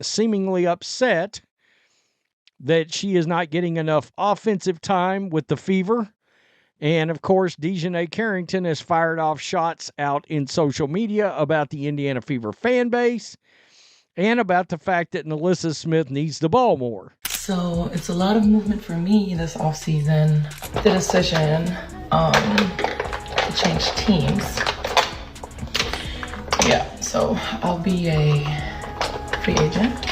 seemingly upset that she is not getting enough offensive time with the Fever. And, of course, Dejanay Carrington has fired off shots out in social media about the Indiana Fever fan base and about the fact that NaLyssa Smith needs the ball more. So it's a lot of movement for me this offseason. The decision to change teams. Yeah, so I'll be a free agent.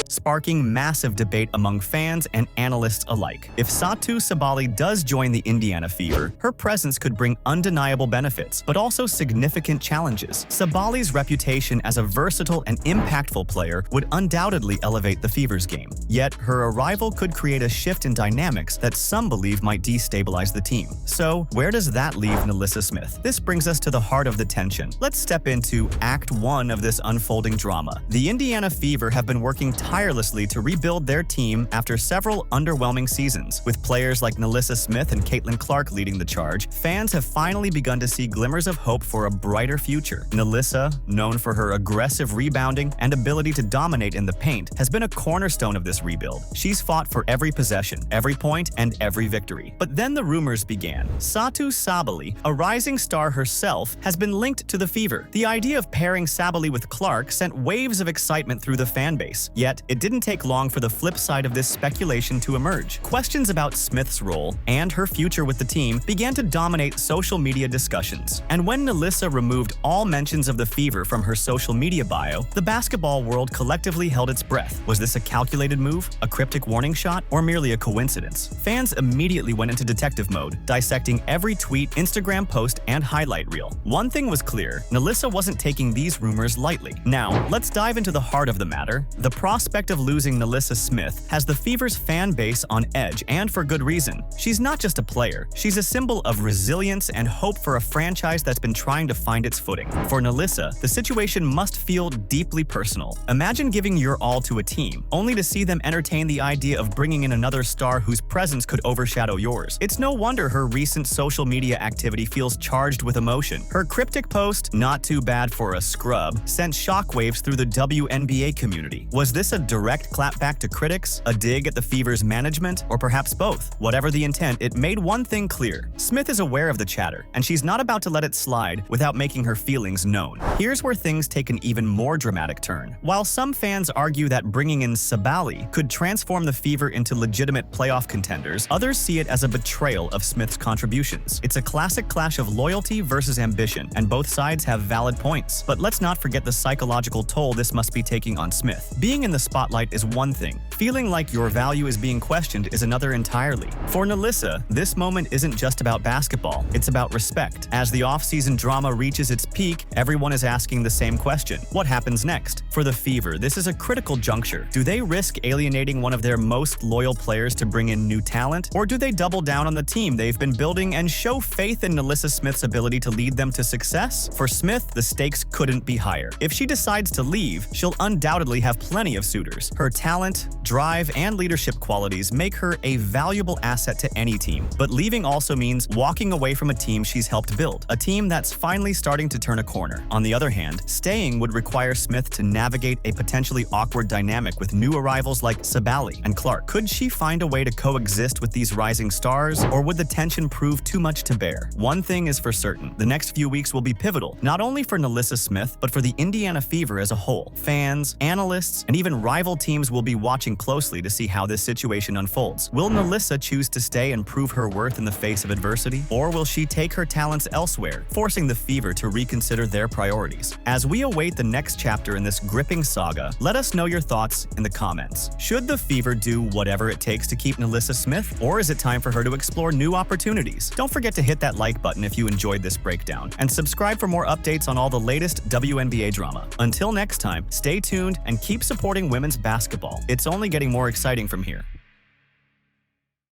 Sparking massive debate among fans and analysts alike. If Satou Sabally does join the Indiana Fever, her presence could bring undeniable benefits, but also significant challenges. Sabally's reputation as a versatile and impactful player would undoubtedly elevate the Fever's game. Yet, her arrival could create a shift in dynamics that some believe might destabilize the team. So, where does that leave NaLyssa Smith? This brings us to the heart of the tension. Let's step into Act 1 of this unfolding drama. The Indiana Fever have been working tirelessly to rebuild their team after several underwhelming seasons. With players like NaLyssa Smith and Caitlin Clark leading the charge, fans have finally begun to see glimmers of hope for a brighter future. NaLyssa, known for her aggressive rebounding and ability to dominate in the paint, has been a cornerstone of this rebuild. She's fought for every possession, every point, and every victory. But then the rumors began. Satou Sabally, a rising star herself, has been linked to the Fever. The idea of pairing Sabally with Clark sent waves of excitement through the fan base. Yet, it didn't take long for the flip side of this speculation to emerge. Questions about Smith's role and her future with the team began to dominate social media discussions. And when NaLyssa removed all mentions of the Fever from her social media bio, the basketball world collectively held its breath. Was this a calculated move, a cryptic warning shot, or merely a coincidence? Fans immediately went into detective mode, dissecting every tweet, Instagram post, and highlight reel. One thing was clear, NaLyssa wasn't taking these rumors lightly. Now, let's dive into the heart of the matter. The prospect of losing NaLyssa Smith has the Fever's fan base on edge, and for good reason. She's not just a player, she's a symbol of resilience and hope for a franchise that's been trying to find its footing. For NaLyssa, the situation must feel deeply personal. Imagine giving your all to a team, only to see them entertain the idea of bringing in another star whose presence could overshadow yours. It's no wonder her recent social media activity feels charged with emotion. Her cryptic post, "Not too bad for a scrub," sent shockwaves through the WNBA community. Was this a direct clapback to critics, a dig at the Fever's management, or perhaps both? Whatever the intent, it made one thing clear. Smith is aware of the chatter, and she's not about to let it slide without making her feelings known. Here's where things take an even more dramatic turn. While some fans argue that bringing in Sabally could transform the Fever into legitimate playoff contenders, others see it as a betrayal of Smith's contributions. It's a classic clash of loyalty versus ambition, and both sides have valid points. But let's not forget the psychological toll this must be taking on Smith. Being in the spotlight is one thing. Feeling like your value is being questioned is another entirely. For NaLyssa, this moment isn't just about basketball, it's about respect. As the off-season drama reaches its peak, everyone is asking the same question. What happens next? For the Fever, this is a critical juncture. Do they risk alienating one of their most loyal players to bring in new talent? Or do they double down on the team they've been building and show faith in NaLyssa Smith's ability to lead them to success? For Smith, the stakes couldn't be higher. If she decides to leave, she'll undoubtedly have plenty of suitors. Her talent, drive, and leadership qualities make her a valuable asset to any team. But leaving also means walking away from a team she's helped build, a team that's finally starting to turn a corner. On the other hand, staying would require Smith to navigate a potentially awkward dynamic with new arrivals like Sabally and Clark. Could she find a way to coexist with these rising stars, or would the tension prove too much to bear? One thing is for certain, the next few weeks will be pivotal, not only for NaLyssa Smith, but for the Indiana Fever as a whole. Fans, analysts, and even rival teams will be watching closely to see how this situation unfolds. Will NaLyssa choose to stay and prove her worth in the face of adversity? Or will she take her talents elsewhere, forcing the Fever to reconsider their priorities? As we await the next chapter in this gripping saga, let us know your thoughts in the comments. Should the Fever do whatever it takes to keep NaLyssa Smith, or is it time for her to explore new opportunities? Don't forget to hit that like button if you enjoyed this breakdown, and subscribe for more updates on all the latest WNBA drama. Until next time, stay tuned and keep supporting women's basketball. It's only getting more exciting from here.